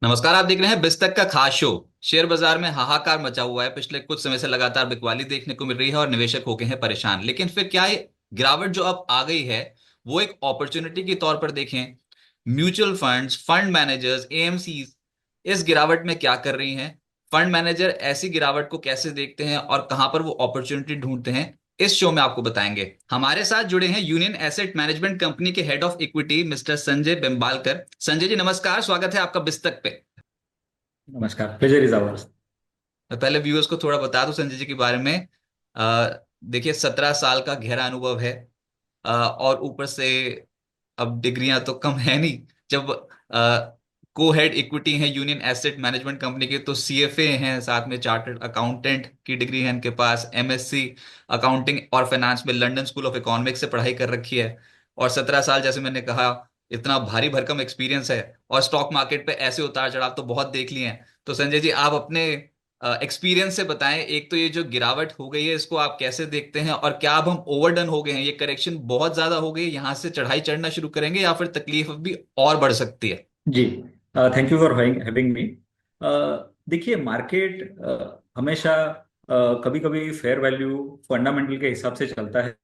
नमस्कार। आप देख रहे हैं बिस्तक का खास शो। शेयर बाजार में हाहाकार मचा हुआ है। पिछले कुछ समय से लगातार बिकवाली देखने को मिल रही है और निवेशक हो गए हैं परेशान। लेकिन फिर क्या ये गिरावट जो अब आ गई है वो एक अपॉर्चुनिटी के तौर पर देखें? Mutual funds, fund managers, AMCs इस गिरावट में क्या कर रही हैं? फंड मैनेजर ऐसी गिरावट को कैसे देखते हैं और कहां पर वो अपॉर्चुनिटी ढूंढते हैं? इस शो में आपको बताएंगे। हमारे साथ जुड़े हैं यूनियन एसेट मैनेजमेंट कंपनी के head of equity mister Sanjay Bembalkar. Sanjay ji नमस्कार, स्वागत है आपका बिस्तक पे। नमस्कार। Pleasure is ours. मैं पहले व्यूअर्स को थोड़ा बता दूं संजय जी के बारे में। देखिए, 17 साल का गहरा अनुभव है। और ऊपर से अब डिग्रियां तो कम है नहीं। जब को हेड इक्विटी है यूनियन एसेट मैनेजमेंट कंपनी के, तो सीएफए हैं, साथ में चार्टर्ड अकाउंटेंट की डिग्री है इनके पास, एमएससी अकाउंटिंग और फाइनेंस में लंदन स्कूल ऑफ इकोनॉमिक्स से पढ़ाई कर रखी है। और 17 साल, जैसे मैंने कहा, इतना भारी भरकम एक्सपीरियंस है। और स्टॉक मार्केट पे ऐसे उतार चढ़ाव तो बहुत देख लिए हैं। तो संजय जी, आप अपने एक्सपीरियंस से बताएं, एक तो ये जो गिरावट हो गई है इसको आप कैसे देखते हैं, और क्या अब हम ओवरडन हो गए हैं, ये करेक्शन बहुत ज्यादा हो गई, यहाँ से चढ़ाई चढ़ना शुरू करेंगे या फिर तकलीफ भी और बढ़ सकती है? जी, thank you for having me. देखिए, मार्केट हमेशा कभी कभी फेयर वैल्यू फंडामेंटल के हिसाब से चलता है,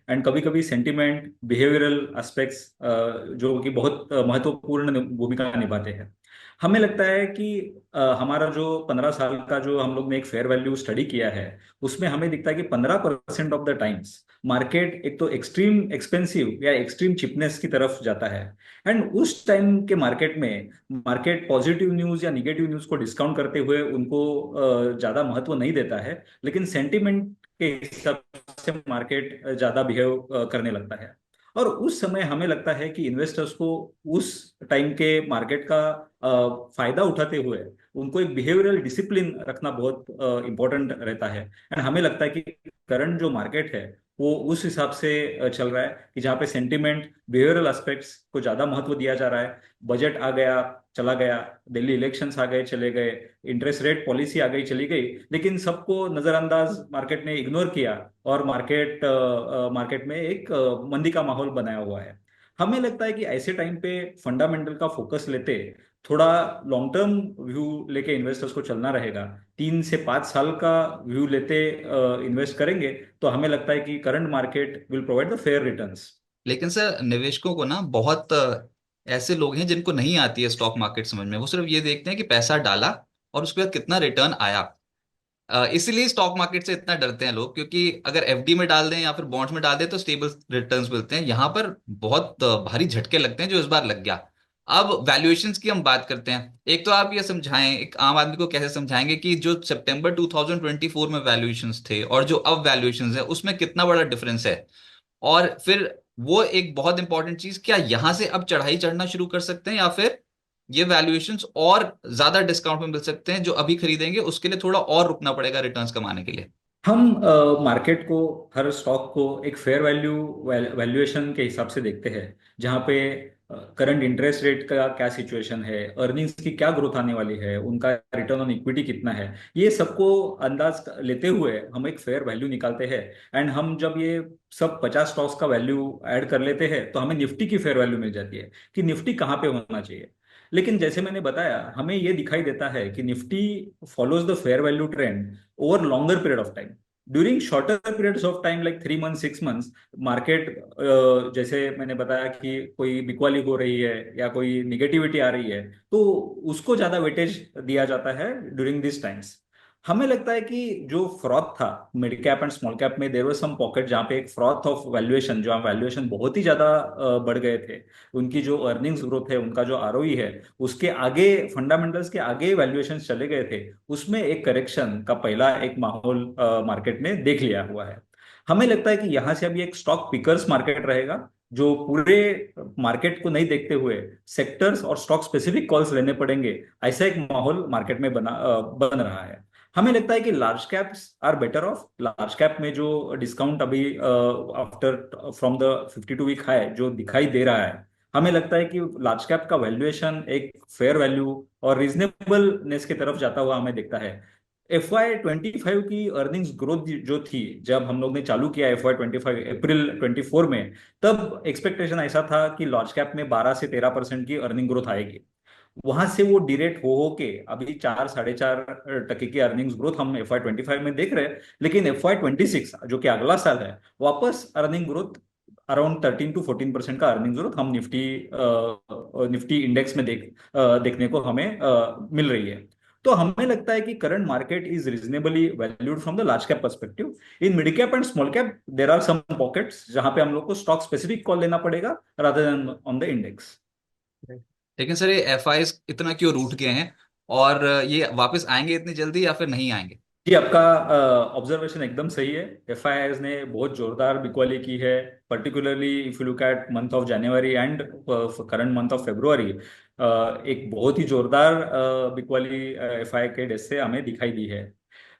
एंड कभी कभी सेंटिमेंट बिहेवियरल एस्पेक्ट्स जो कि बहुत महत्वपूर्ण भूमिका निभाते हैं। हमें लगता है कि हमारा जो 15 साल का जो हम लोग ने एक फेयर वैल्यू स्टडी किया है, उसमें हमें दिखता है कि 15% ऑफ द टाइम्स मार्केट एक तो एक्सट्रीम एक्सपेंसिव या एक्सट्रीम चिपनेस की तरफ जाता है। एंड उस टाइम के मार्केट में मार्केट पॉजिटिव न्यूज या निगेटिव न्यूज को डिस्काउंट करते हुए उनको ज्यादा महत्व नहीं देता है, लेकिन सेंटिमेंट के हिसाब से मार्केट ज्यादा बिहेव करने लगता है। और उस समय हमें लगता है कि इन्वेस्टर्स को उस टाइम के मार्केट का फायदा उठाते हुए उनको एक बिहेवियरल डिसिप्लिन रखना बहुत इंपॉर्टेंट रहता है। एंड हमें लगता है कि करंट जो मार्केट है वो उस हिसाब से चल रहा है कि जहाँ पे सेंटिमेंट बिहेवियरल एस्पेक्ट्स को ज्यादा महत्व दिया जा रहा है। बजट आ गया, चला गया, दिल्ली इलेक्शंस आ गए, चले गए, इंटरेस्ट रेट पॉलिसी आ गई, चली गई, लेकिन सबको नजरअंदाज मार्केट ने इग्नोर किया और मार्केट में एक मंदी का माहौल बनाया हुआ है। हमें लगता है कि ऐसे टाइम पे फंडामेंटल का फोकस लेते, थोड़ा लॉन्ग टर्म व्यू लेके इन्वेस्टर्स को चलना रहेगा। 3 से 5 साल का व्यू लेते इन्वेस्ट करेंगे तो हमें लगता है कि current market will provide the fair returns. लेकिन सर, निवेशकों को ना बहुत ऐसे लोग हैं जिनको नहीं आती है स्टॉक मार्केट समझ में। वो सिर्फ ये देखते हैं कि पैसा डाला और उसके बाद कितना रिटर्न आया। इसीलिए स्टॉक मार्केट से इतना डरते हैं लोग, क्योंकि अगर एफडी में डाल दें या फिर बॉन्ड्स में डाल दें तो स्टेबल रिटर्न्स मिलते हैं। यहाँ पर बहुत भारी झटके लगते हैं, जो इस बार लग गया। अब वैल्यूएशंस की हम बात करते हैं। एक तो आप ये समझाएं, एक आम आदमी को कैसे समझाएंगे कि जो सितंबर 2024 में वैल्यूएशंस थे और जो अब वैल्यूएशंस है उसमें कितना बड़ा डिफरेंस है? और फिर वो एक बहुत इंपॉर्टेंट चीज, क्या यहां से अब चढ़ाई चढ़ना शुरू कर सकते हैं या फिर ये वैल्यूएशंस और ज्यादा डिस्काउंट में मिल सकते हैं? जो अभी खरीदेंगे उसके लिए थोड़ा और रुकना पड़ेगा रिटर्न्स कमाने के लिए। हम मार्केट को, हर स्टॉक को एक फेयर वैल्यू वैल्यूएशन के हिसाब से देखते हैं, जहाँ पे करंट इंटरेस्ट रेट का क्या सिचुएशन है, अर्निंग्स की क्या ग्रोथ आने वाली है, उनका रिटर्न ऑन इक्विटी कितना है, ये सबको अंदाज लेते हुए हम एक फेयर वैल्यू निकालते हैं। एंड हम जब ये सब 50 स्टॉक्स का वैल्यू ऐड कर लेते हैं तो हमें निफ्टी की फेयर वैल्यू मिल जाती है कि निफ्टी कहाँ पे होना चाहिए। लेकिन जैसे मैंने बताया, हमें ये दिखाई देता है कि Nifty follows the fair value trend over longer period of time. During shorter periods of time like 3 month 6 months, market जैसे मैंने बताया कि कोई बिकवाली हो रही है या कोई निगेटिविटी आ रही है, तो उसको ज्यादा वेटेज दिया जाता है ड्यूरिंग दिस टाइम्स। हमें लगता है कि जो फ्रॉथ था mid cap and small cap में, देयर वाज सम पॉकेट जहाँ पे एक फ्रॉथ ऑफ वैल्यूएशन, जहाँ वैल्यूएशन बहुत ही ज्यादा बढ़ गए थे। उनकी जो अर्निंग्स ग्रोथ है, उनका जो आरओई है, उसके आगे, फंडामेंटल्स के आगे वैल्यूएशन चले गए थे। उसमें एक करेक्शन का पहला एक माहौल मार्केट ने देख लिया हुआ है। हमें लगता है कि यहाँ से अभी एक स्टॉक पिकर्स मार्केट रहेगा, जो पूरे मार्केट को नहीं देखते हुए सेक्टर्स और स्टॉक स्पेसिफिक कॉल्स लेने पड़ेंगे। ऐसा एक माहौल मार्केट में बन रहा है। हमें लगता है कि large caps are better off. Large cap में जो डिस्काउंट अभी after from the 52 week high जो दिखाई दे रहा है, हमें लगता है कि लार्ज कैप का वैल्यूएशन एक फेयर वैल्यू और रीजनेबलनेस की तरफ जाता हुआ हमें दिखता है। FY 25 की अर्निंग्स ग्रोथ जो थी, जब हम लोग ने चालू किया FY 25 अप्रैल 24 में, तब एक्सपेक्टेशन ऐसा था कि लार्ज कैप में 12 से 13% की अर्निंग ग्रोथ आएगी। वहां से वो डिरेट हो के अभी 4 साढ़े 4% की अर्निंग्स ग्रोथ हम FY 25 में देख रहे हैं। लेकिन FY 26 जो कि अगला साल है, वापस अर्निंग ग्रोथ अराउंड 13 to 14% का अर्निंग ग्रोथ हम निफ्टी निफ्टी इंडेक्स में देखने को हमें मिल रही है। तो हमें लगता है कि current market is reasonably valued from the large cap perspective. In mid cap and small cap there are some pockets जहां पे हम लोग को स्टॉक स्पेसिफिक कॉल लेना पड़ेगा rather than on the index. लेकिन सर ये एफआईज इतना क्यों रूठ गए हैं, और ये वापस आएंगे इतनी जल्दी या फिर नहीं आएंगे? जी, आपका ऑब्जर्वेशन एकदम सही है। FIIs ने बहुत जोरदार बिकवाली की है, particularly if you look at month of January and current month of February. एक बहुत ही जोरदार बिकवाली FI के डेज से हमें दिखाई दी है।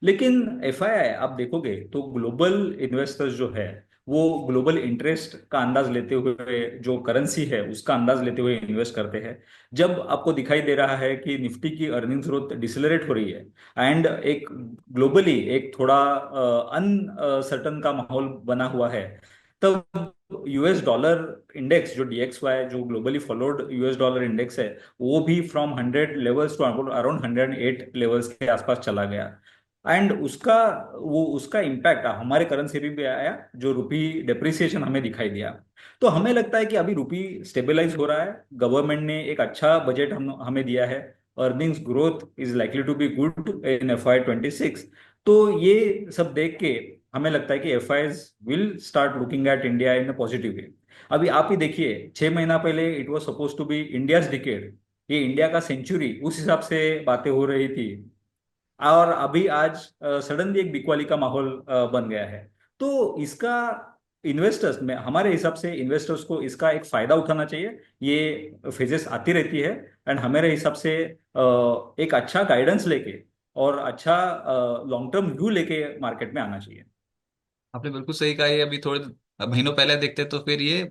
लेकिन FII आप देखोगे तो ग्लोबल इन्वेस्टर्स जो है वो ग्लोबल इंटरेस्ट का अंदाज लेते हुए, जो करेंसी है उसका अंदाज लेते हुए इन्वेस्ट करते हैं। जब आपको दिखाई दे रहा है कि निफ्टी की अर्निंग्स ग्रोथ डिसलरेट हो रही है एंड एक ग्लोबली एक थोड़ा अनसर्टन का माहौल बना हुआ है, तब US डॉलर इंडेक्स जो DXY जो globally followed US dollar index है, वो भी from 100 levels to around 108 levels के आसपास चला गया। एंड उसका इम्पैक्ट हमारे करेंसी भी आया, जो रुपी डेप्रिसिएशन हमें दिखाई दिया। तो हमें लगता है कि अभी रुपी स्टेबलाइज हो रहा है। गवर्नमेंट ने एक अच्छा बजट हमें दिया है। Earnings growth is likely to be good in FY 26। तो ये सब देख के हमें लगता है कि FIs will start looking at India in a positive way. अभी आप ही देखिए, 6 महीना पहले it was suppose to be India's decade, ये इंडिया का सेंचुरी उस हिसाब से बातें हो रही थी। और अभी आज सडनली एक बिकवाली का माहौल बन गया है। तो इसका इन्वेस्टर्स में, हमारे हिसाब से इन्वेस्टर्स को इसका एक फायदा उठाना चाहिए। ये फेजेस आती रहती है एंड हमारे हिसाब से एक अच्छा गाइडेंस लेके और अच्छा लॉन्ग टर्म व्यू लेके मार्केट में आना चाहिए। आपने बिल्कुल सही कहा। ये अभी थोड़े महीनों पहले देखते तो फिर ये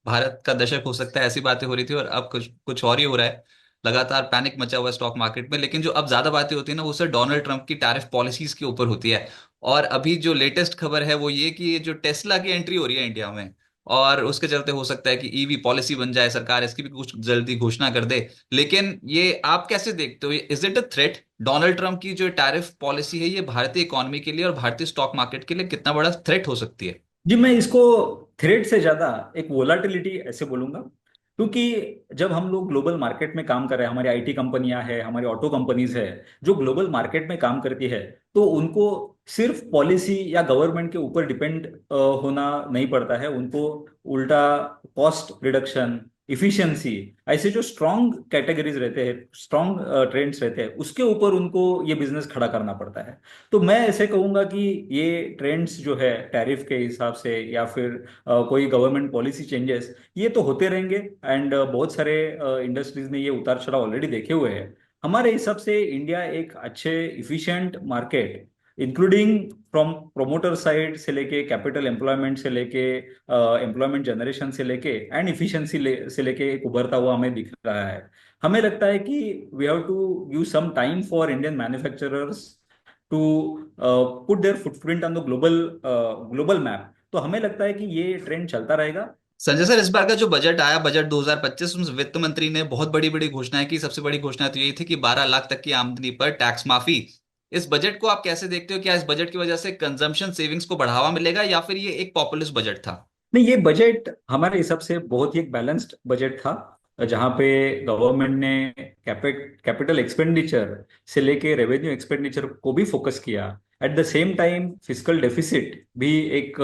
भारत का दशक हो सकता है, ऐसी बातें हो रही थी, और अब कुछ कुछ और ही हो रहा है। लगातार पैनिक मचा हुआ है स्टॉक मार्केट में। लेकिन जो अब ज्यादा बातें होती है ना, वो सर डोनाल्ड ट्रंप की टैरिफ पॉलिसीज के ऊपर होती है। और अभी जो लेटेस्ट खबर है वो ये कि ये जो टेस्ला की एंट्री हो रही है इंडिया में, और उसके चलते हो सकता है कि ईवी पॉलिसी बन जाए, सरकार इसकी भी कुछ जल्दी घोषणा कर दे। लेकिन ये आप कैसे देखते हो, is it a threat? Donald Trump की जो टैरिफ पॉलिसी है, ये भारतीय इकोनॉमी के लिए और भारतीय स्टॉक मार्केट के लिए कितना बड़ा थ्रेट हो सकती है? जी, मैं इसको थ्रेड से ज्यादा एक वोलाटिलिटी ऐसे बोलूंगा। क्योंकि जब हम लोग ग्लोबल मार्केट में काम कर रहे हैं, हमारी IT कंपनियां हैं, हमारी ऑटो कंपनीज है जो ग्लोबल मार्केट में काम करती है, तो उनको सिर्फ पॉलिसी या गवर्नमेंट के ऊपर डिपेंड होना नहीं पड़ता है। उनको उल्टा कॉस्ट रिडक्शन, इफिशिएंसी, ऐसे जो स्ट्रॉन्ग कैटेगरीज रहते हैं, स्ट्रॉन्ग ट्रेंड्स रहते हैं, उसके ऊपर उनको ये बिजनेस खड़ा करना पड़ता है। तो मैं ऐसे कहूंगा कि ये ट्रेंड्स जो है टैरिफ के हिसाब से या फिर कोई गवर्नमेंट पॉलिसी चेंजेस, ये तो होते रहेंगे। एंड बहुत सारे इंडस्ट्रीज ने ये उतार चढ़ाव ऑलरेडी देखे हुए हैं। हमारे हिसाब से इंडिया एक अच्छे efficient market, including from promoter side से लेके कैपिटल एम्प्लॉयमेंट से लेके एम्प्लॉयमेंट जनरेशन से लेके एंड इफिशिएंसी से लेके एक उभरता हुआ हमें दिख रहा है। हमें लगता है कि we have to give some time for Indian manufacturers to put their footprint on the global map. तो हमें लगता है कि ये ट्रेंड चलता रहेगा। संजय सर, इस बार का जो बजट आया, बजट 2025, उसमें वित्त मंत्री ने बहुत बड़ी बड़ी घोषणाएं की। सबसे बड़ी घोषणा तो यही थी कि 12 लाख तक की आमदनी पर टैक्स माफी। इस बजट को आप कैसे देखते हो? क्या इस बजट की वजह से कंजम्पशन सेविंग्स को बढ़ावा मिलेगा, या फिर ये एक पॉपुलिस्ट बजट था? नहीं, ये बजट हमारे हिसाब से बहुत ही एक बैलेंस्ड बजट था, जहाँ पे गवर्नमेंट ने कैपिटल एक्सपेंडिचर से लेके रेवेन्यू एक्सपेंडिचर को भी फोकस किया। Eight the same time physical deficit भी एक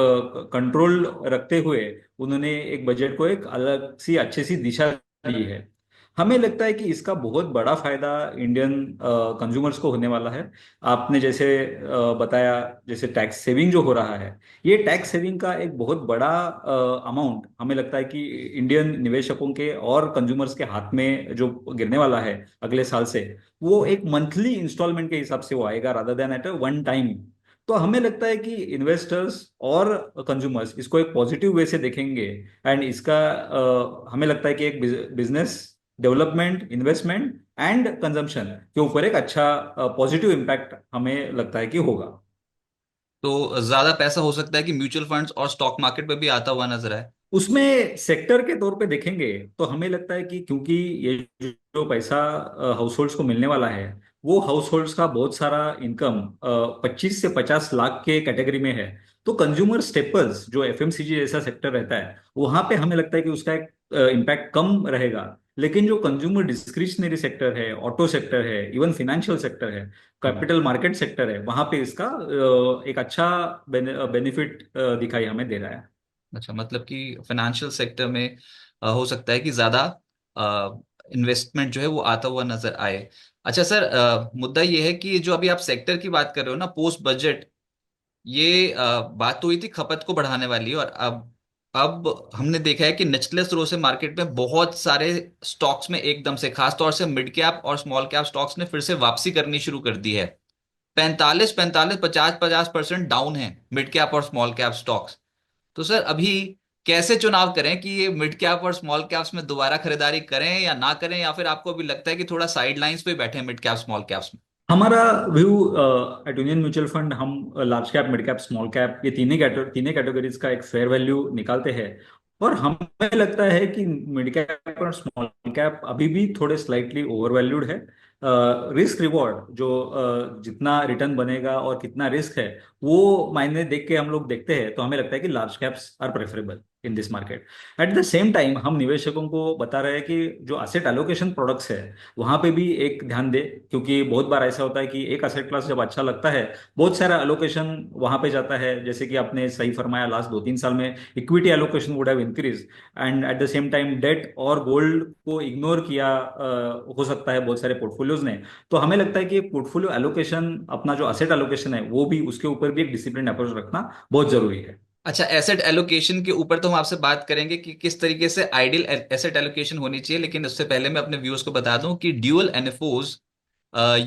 कंट्रोल रखते हुए उन्होंने एक बजट को एक अलग सी अच्छी सी दिशा दी है। हमें लगता है कि इसका बहुत बड़ा फायदा इंडियन कंज्यूमर्स को होने वाला है। आपने जैसे बताया, जैसे टैक्स सेविंग जो हो रहा है, ये टैक्स सेविंग का एक बहुत बड़ा अमाउंट हमें लगता है कि इंडियन निवेशकों के और कंज्यूमर्स के हाथ में जो गिरने वाला है अगले साल से, वो एक मंथली इंस्टॉलमेंट के हिसाब से वो आएगा rather than at a one time. तो हमें लगता है कि इन्वेस्टर्स और कंज्यूमर्स इसको एक पॉजिटिव वे से देखेंगे। एंड इसका हमें लगता है कि एक business development, investment and consumption के ऊपर एक अच्छा पॉजिटिव इम्पैक्ट हमें लगता है कि होगा। तो ज्यादा पैसा हो सकता है कि म्यूचुअल फंड्स और स्टॉक मार्केट में भी आता हुआ नजर आए। उसमें सेक्टर के तौर पे देखेंगे तो हमें लगता है कि क्योंकि ये जो पैसा हाउस होल्ड्स को मिलने वाला है, वो हाउस होल्ड्स का बहुत सारा इनकम 25 से 50 लाख के कैटेगरी में है। तो कंज्यूमर स्टेपल्स जो एफएमसीजी जैसा सेक्टर रहता है, वहां पे हमें लगता है कि उसका एक इम्पैक्ट कम रहेगा। लेकिन जो कंज्यूमर डिस्क्रिशनरी सेक्टर है, ऑटो सेक्टर है, इवन फाइनेंशियल सेक्टर है, हम्म। कैपिटल मार्केट सेक्टर है, वहां पे इसका एक अच्छा बेनिफिट दिखाई हमें दे रहा है। अच्छा, मतलब कि फाइनेंशियल सेक्टर में हो सकता है कि ज्यादा इन्वेस्टमेंट जो है वो आता हुआ नजर आए। अच्छा सर, मुद्दा ये है कि जो अभी आप सेक्टर की बात कर रहे हो ना, पोस्ट बजट, ये बात तो हुई थी खपत को बढ़ाने वाली, और अब हमने देखा है कि निचले स्रोत से मार्केट में बहुत सारे स्टॉक्स में एकदम से, खासतौर से मिड कैप और स्मॉल कैप स्टॉक्स ने फिर से वापसी करनी शुरू कर दी है। 45 45 50% डाउन है मिड कैप और स्मॉल कैप स्टॉक्स। तो सर अभी कैसे चुनाव करें कि ये मिड कैप और स्मॉल कैप्स में दोबारा खरीदारी करें या ना करें, या फिर आपको अभी लगता है कि थोड़ा साइड लाइंस पे बैठे मिड कैप स्मॉल कैप्स में? हमारा view at union mutual fund, हम large cap, mid cap, small cap, ये तीनों कैटेगरीज का एक फेयर वैल्यू निकालते हैं। और हमें लगता है कि मिड कैप और स्मॉल कैप अभी भी थोड़े स्लाइटली ओवर वैल्यूड है। रिस्क रिवॉर्ड जो जितना रिटर्न बनेगा और कितना रिस्क है, वो मायने देख के हम लोग देखते हैं, तो हमें लगता है कि large caps are preferable in this market. At the same time हम निवेशकों को बता रहे हैं कि जो असेट एलोकेशन प्रोडक्ट्स है, वहां पे भी एक ध्यान दे। क्योंकि बहुत बार ऐसा होता है कि एक असेट क्लास जब अच्छा लगता है, बहुत सारा एलोकेशन वहां पे जाता है। जैसे कि आपने सही फरमाया, लास्ट 2 3 साल में equity allocation would have increase, and at the same time debt और गोल्ड को इग्नोर किया हो सकता है बहुत सारे पोर्टफोलियोज ने। तो हमें लगता है कि पोर्टफोलियो एलोकेशन, अपना जो असेट एलोकेशन है, वो भी, उसके ऊपर भी एक डिसिप्लिन अप्रोच रखना बहुत जरूरी है। अच्छा, एसेट एलोकेशन के ऊपर तो हम आपसे बात करेंगे कि किस तरीके से आइडियल एसेट एलोकेशन होनी चाहिए, लेकिन उससे पहले मैं अपने व्यूअर्स को बता दूं कि dual NFOs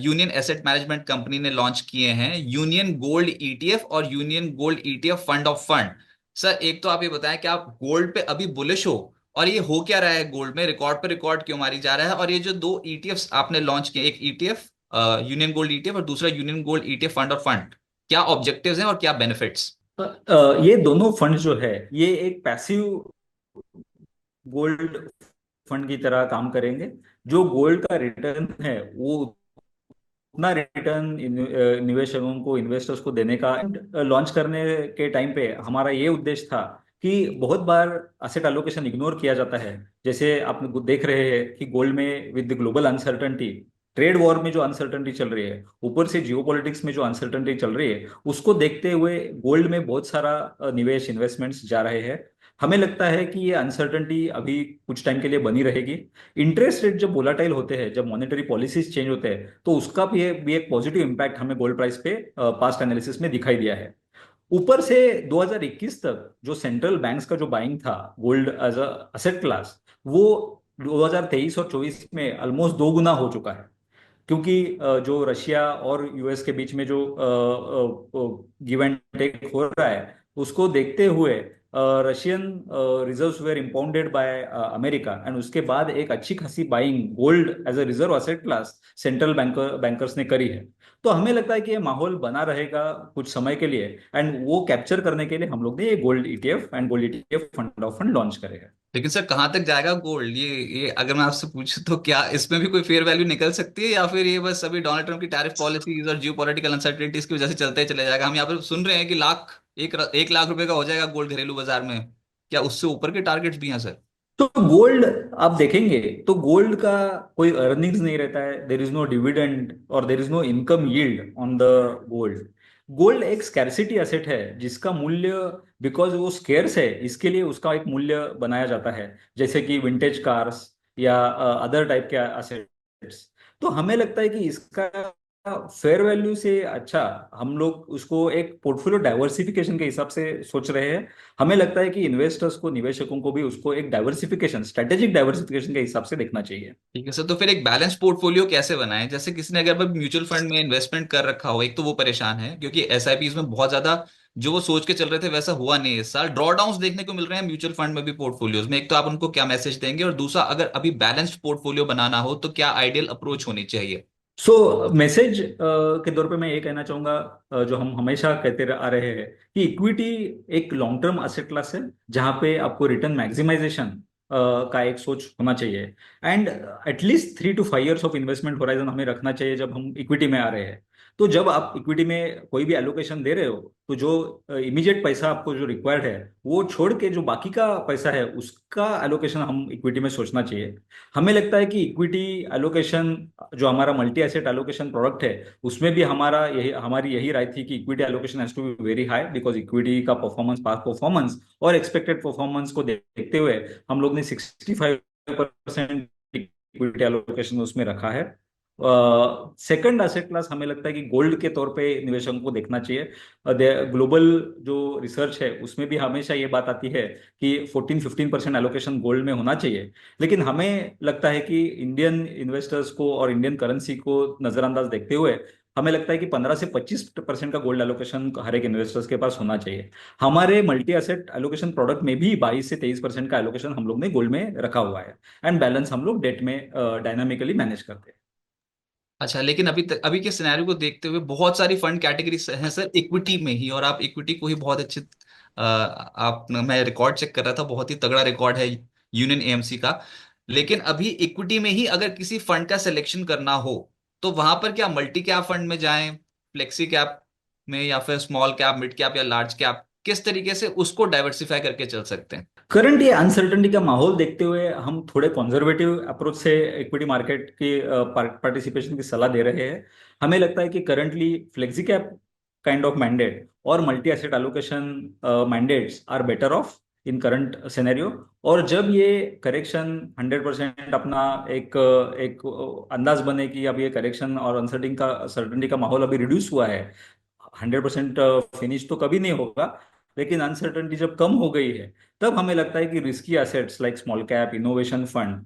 union asset management company ने लॉन्च किए हैं, यूनियन गोल्ड ईटीएफ और union gold ETF fund of fund. Sir एक तो आप ये बताएं कि आप गोल्ड पे अभी बुलिश हो, और ये हो क्या रहा है गोल्ड में, रिकॉर्ड पे रिकॉर्ड क्यों मारी जा रहा है, और ये जो दो ईटीएफ आपने लॉन्च किए, एक ईटीएफ यूनियन गोल्ड ईटीएफ और दूसरा union gold ETF fund of fund, क्या ऑब्जेक्टिव्स हैं और क्या बेनिफिट्स? ये दोनों फंड जो है, ये एक पैसिव गोल्ड फंड की तरह काम करेंगे। जो गोल्ड का रिटर्न है, वो उतना रिटर्न निवेशकों को, इन्वेस्टर्स को देने का। लॉन्च करने के टाइम पे हमारा ये उद्देश्य था कि बहुत बार असेट एलोकेशन इग्नोर किया जाता है। जैसे आप देख रहे हैं कि गोल्ड में with global uncertainty, trade war में जो अनसर्टनिटी चल रही है, ऊपर से जियोपॉलिटिक्स में जो अनसर्टनिटी चल रही है, उसको देखते हुए गोल्ड में बहुत सारा निवेश, इन्वेस्टमेंट्स जा रहे हैं। हमें लगता है कि ये अनसर्टनिटी अभी कुछ टाइम के लिए बनी रहेगी। इंटरेस्ट रेट जब वोलाटाइल होते हैं, जब मॉनेटरी पॉलिसीज चेंज होते हैं, तो उसका भी एक पॉजिटिव इम्पैक्ट हमें गोल्ड प्राइस पे पास्ट एनालिसिस में दिखाई दिया है। ऊपर से 2021 तक जो सेंट्रल बैंक्स का जो बाइंग था gold as a asset class, वो 2023 और 24 में ऑलमोस्ट 2 गुना हो चुका है। क्योंकि जो रशिया और यूएस के बीच में जो गिव एंड टेक हो रहा है, उसको देखते हुए Russian reserves were impounded by America, and उसके बाद एक अच्छी खासी buying gold as a reserve asset class central bankers ने करी है। तो हमें लगता है कि ये माहौल बना रहेगा कुछ समय के लिए, एंड वो कैप्चर करने के लिए हम लोग ने ये gold ETF and gold ETF fund of fund launch करे हैं। लेकिन सर कहाँ तक जाएगा गोल्ड, ये अगर मैं आपसे पूछूं तो क्या इसमें भी कोई फेयर वैल्यू निकल सकती है, या फिर ये बस अभी डोनाल्ड ट्रम्प की टैरिफ पॉलिसीज और जियो पॉलिटिकल अनसर्टेनिटीज की वजह से चलते ही चले जाएगा? हम यहाँ पर सुन रहे हैं कि 1 लाख रुपए का हो जाएगा गोल्ड घरेलू बाजार में। क्या उससे ऊपर के टारगेट्स भी हैं सर? तो गोल्ड आप देखेंगे तो गोल्ड का कोई अर्निंग्स नहीं रहता है। देर इज नो डिविडेंड और there is no income yield on the gold. Gold एक स्कैरसिटी एसेट है जिसका मूल्य, बिकॉज वो स्केर्स है, इसके लिए उसका एक मूल्य बनाया जाता है। जैसे कि विंटेज कार्स या अदर टाइप के एसेट्स। तो हमें लगता है कि इसका फेयर वैल्यू से अच्छा हम लोग उसको एक पोर्टफोलियो डाइवर्सिफिकेशन के हिसाब से सोच रहे हैं। हमें लगता है कि इन्वेस्टर्स को, निवेशकों को भी उसको एक डाइवर्सिफिकेशन, स्ट्रेटेजिक डाइवर्सिफिकेशन के हिसाब से देखना चाहिए। ठीक है सर, तो फिर एक बैलेंस पोर्टफोलियो कैसे बनाएं? जैसे किसी ने अगर म्यूचुअल फंड में इन्वेस्टमेंट कर रखा हो, एक तो वो परेशान है क्योंकि एसआईपीज में बहुत ज्यादा जो वो सोच के चल रहे थे वैसा हुआ नहीं, इस साल ड्रॉडाउन्स देखने को मिल रहे हैं म्यूचुअल फंड में भी, पोर्टफोलियोज में। एक तो आप उनको क्या मैसेज देंगे, और दूसरा अगर अभी बैलेंस्ड पोर्टफोलियो बनाना हो तो क्या आइडियल अप्रोच होनी चाहिए? सो मैसेज के तौर पे मैं ये कहना चाहूंगा, जो हम हमेशा कहते आ रहे हैं कि इक्विटी एक लॉन्ग टर्म एसेट क्लास है, जहां पे आपको रिटर्न मैक्सिमाइजेशन का एक सोच होना चाहिए। And at least 3 to 5 years of investment horizon हमें रखना चाहिए जब हम इक्विटी में आ रहे हैं। तो जब आप इक्विटी में कोई भी एलोकेशन दे रहे हो, तो जो इमीडिएट पैसा आपको जो रिक्वायर्ड है, वो छोड़ के जो बाकी का पैसा है उसका एलोकेशन हम इक्विटी में सोचना चाहिए। हमें लगता है कि इक्विटी एलोकेशन, जो हमारा मल्टी एसेट एलोकेशन प्रोडक्ट है, उसमें भी हमारी यही राय थी कि equity allocation has to be very high, because equity का परफॉर्मेंस, पास्ट परफॉर्मेंस और एक्सपेक्टेड परफॉर्मेंस को देखते हुए हम लोग ने 65% इक्विटी एलोकेशन उसमें रखा है। सेकंड एसेट क्लास हमें लगता है कि गोल्ड के तौर पे निवेशकों को देखना चाहिए। ग्लोबल जो रिसर्च है उसमें भी हमेशा ये बात आती है कि 14-15% एलोकेशन गोल्ड में होना चाहिए। लेकिन हमें लगता है कि इंडियन इन्वेस्टर्स को और इंडियन करेंसी को नजरअंदाज देखते हुए हमें लगता है कि 15 से 25% का गोल्ड एलोकेशन हर एक इन्वेस्टर्स के पास होना चाहिए। हमारे मल्टी एसेट एलोकेशन प्रोडक्ट में भी 22 से 23% का एलोकेशन हम लोग ने गोल्ड में रखा हुआ है। एंड बैलेंस हम लोग डेट में डायनामिकली मैनेज करते हैं। अच्छा, लेकिन अभी के सिनेरियो को देखते हुए बहुत सारी फंड कैटेगरीज हैं सर इक्विटी में ही, और आप इक्विटी को ही बहुत अच्छे आप मैं रिकॉर्ड चेक कर रहा था, बहुत ही तगड़ा रिकॉर्ड है यूनियन एएमसी का। लेकिन अभी इक्विटी में ही अगर किसी फंड का सिलेक्शन करना हो, तो वहां पर क्या मल्टी कैप फंड में जाएं, फ्लेक्सी कैप में, या फिर स्मॉल कैप, मिड कैप या लार्ज कैप, किस तरीके से उसको डाइवर्सिफाई करके चल सकते हैं? करंट ये अनसर्टनिटी का माहौल देखते हुए हम थोड़े कंजर्वेटिव अप्रोच से इक्विटी मार्केट की पार्टिसिपेशन की सलाह दे रहे हैं। हमें लगता है कि currently flexi cap kind of mandate और multi asset allocation mandates are better off in current scenario. और जब ये करेक्शन 100% अपना एक अंदाज बने कि अब ये करेक्शन और अनसर्टिनिटी का माहौल अभी रिड्यूस हुआ है, 100% फिनिश तो कभी नहीं होगा, लेकिन अनसर्टनिटी जब कम हो गई है, तब हमें लगता है कि risky assets like small cap innovation fund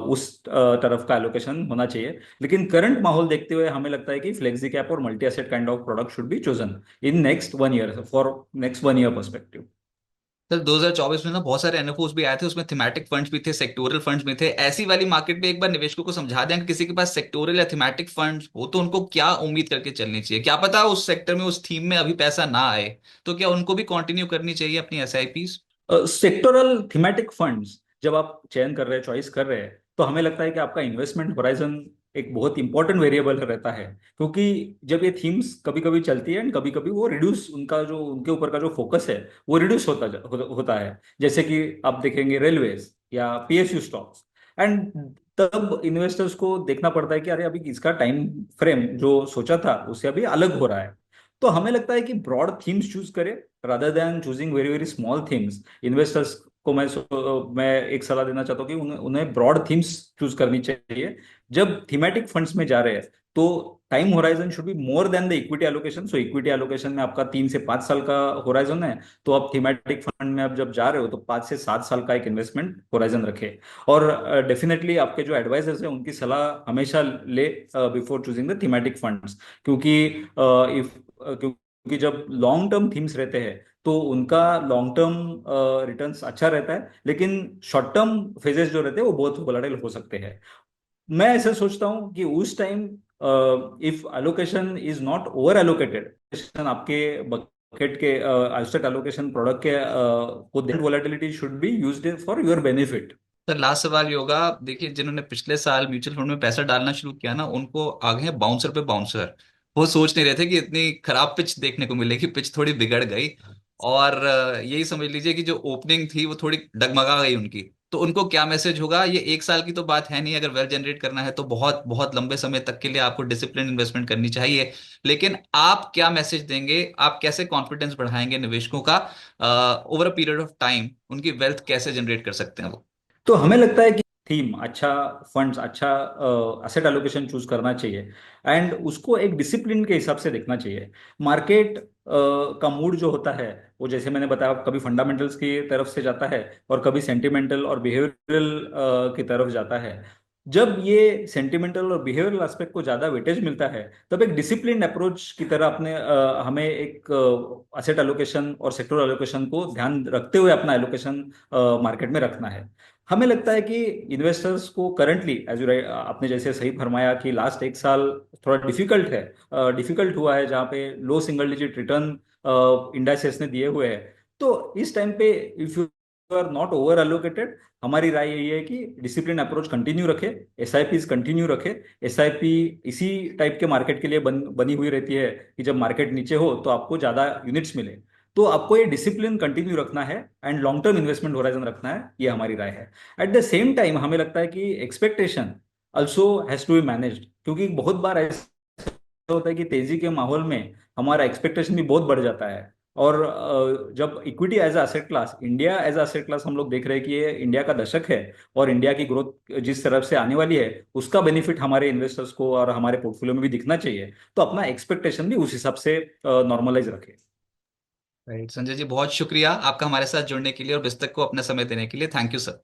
उस तरफ का एलोकेशन होना चाहिए। लेकिन करंट माहौल देखते हुए हमें लगता है कि फ्लेक्सी कैप और multi asset kind of product should be chosen in next 1 year, for next 1 year perspective. Sir 2024 में ना बहुत सारे एनएफओस भी आए थे, उसमें थीमेटिक फंड्स भी थे, सेक्टोरल फंड्स भी थे। ऐसी वाली मार्केट में एक बार निवेशकों को समझा दें कि किसी के पास सेक्टोरल या थीमेटिक फंड्स हो तो उनको क्या उम्मीद करके चलनी चाहिए, क्या पता उस सेक्टर में, उस थीम में अभी पैसा ना आए, तो क्या उनको भी कंटिन्यू करनी चाहिए अपनी एसआईपीज? सेक्टोरल थीमेटिक फंड्स जब आप चयन कर रहे हैं, चॉइस कर रहे हैं, तो हमें लगता है कि आपका इन्वेस्टमेंट होराइजन एक बहुत इंपॉर्टेंट वेरिएबल रहता है। क्योंकि जब ये थीम्स कभी कभी चलती है एंड कभी कभी वो रिड्यूस, उनका जो उनके ऊपर का जो फोकस है वो रिड्यूस होता है। जैसे कि आप देखेंगे रेलवेज या पीएसयू स्टॉक्स। एंड तब इन्वेस्टर्स को देखना पड़ता है कि अरे अभी इसका टाइम फ्रेम जो सोचा था उससे अभी अलग हो रहा है। तो हमें लगता है कि ब्रॉड थीम्स चूज करें rather than choosing very very small themes. Investors को मैं एक सलाह देना चाहता हूँ कि उन्हें ब्रॉड थीम्स चूज करनी चाहिए जब थीमेटिक फंड्स में जा रहे हैं। तो time horizon should be more than the equity allocation. So equity allocation में आपका 3 से 5 साल का होराइजन है, तो आप थीमेटिक फंड में आप जब जा रहे हो तो 5 से 7 साल का एक इन्वेस्टमेंट होराइजन रखे। और डेफिनेटली आपके जो एडवाइजर्स हैं उनकी सलाह हमेशा ले before choosing the thematic funds. क्योंकि इफ क्योंकि जब लॉन्ग टर्म थीम्स रहते हैं तो उनका लॉन्ग टर्म रिटर्न्स अच्छा रहता है, लेकिन शॉर्ट टर्म फेजेस जो रहते हैं वो बहुत वोलेटाइल हो सकते हैं। मैं ऐसा सोचता हूँ कि उस time if allocation is not over allocated, आपके बकेट के एसेट एलोकेशन प्रोडक्ट के को volatility should be used for your benefit. Sir last सवाल ये होगा, देखिए जिन्होंने पिछले साल म्यूचुअल फंड में पैसा डालना शुरू किया ना, उनको आगे हैं बाउंसर पे बाउंसर। वो सोच नहीं रहे थे कि इतनी खराब पिच देखने को मिलेगी, पिच थोड़ी बिगड़ गई। और यही समझ लीजिए कि जो ओपनिंग थी वो थोड़ी डगमगा गई उनकी। तो उनको क्या मैसेज होगा? ये एक साल की तो बात है नहीं, अगर वेल्थ जनरेट करना है तो बहुत बहुत लंबे समय तक के लिए आपको डिसिप्लिन इन्वेस्टमेंट करनी चाहिए। लेकिन आप क्या मैसेज देंगे, आप कैसे कॉन्फिडेंस बढ़ाएंगे निवेशकों का over a period of time, उनकी वेल्थ कैसे जनरेट कर सकते हैं वो? तो हमें लगता है कि थीम अच्छा, फंड्स अच्छा, एसेट एलोकेशन चूज करना चाहिए। एंड उसको एक डिसिप्लिन के हिसाब से देखना चाहिए। मार्केट का मूड जो होता है वो, जैसे मैंने बताया, कभी फंडामेंटल्स की तरफ से जाता है और कभी सेंटिमेंटल और बिहेवियरल की तरफ जाता है। जब ये सेंटिमेंटल और बिहेवियरल एस्पेक्ट को ज्यादा वेटेज मिलता है, तब एक डिसिप्लिन अप्रोच की तरह अपने हमें एक असेट एलोकेशन और सेक्टर एलोकेशन को ध्यान रखते हुए अपना एलोकेशन मार्केट में रखना है। हमें लगता है कि इन्वेस्टर्स को करंटली, एज यू आपने जैसे सही फरमाया कि लास्ट एक साल थोड़ा डिफिकल्ट है, डिफिकल्ट हुआ है, जहाँ पे low single digit return indices ने दिए हुए हैं। तो इस टाइम पे if you are not over allocated, हमारी राय यही है कि डिसिप्लिन अप्रोच कंटिन्यू रखे, एसआईपी कंटिन्यू रखे। एसआईपी इसी टाइप के मार्केट के लिए बनी हुई रहती है कि जब मार्केट नीचे हो तो आपको ज्यादा यूनिट्स मिले। तो आपको ये डिसिप्लिन कंटिन्यू रखना है and long term investment horizon रखना है, ये हमारी राय है। एट द सेम टाइम हमें लगता है कि expectation also has to be managed, क्योंकि बहुत बार ऐसा होता है कि तेजी के माहौल में हमारा एक्सपेक्टेशन भी बहुत बढ़ जाता है। और जब equity as asset class, India as asset class हम लोग देख रहे हैं कि ये इंडिया का दशक है, और इंडिया की ग्रोथ जिस तरफ से आने वाली है उसका बेनिफिट हमारे इन्वेस्टर्स को और हमारे पोर्टफोलियो में भी दिखना चाहिए। तो अपना एक्सपेक्टेशन भी उस हिसाब से नॉर्मलाइज रखे। राइट संजय जी, बहुत शुक्रिया आपका हमारे साथ जुड़ने के लिए और पुस्तक को अपना समय देने के लिए। Thank you sir.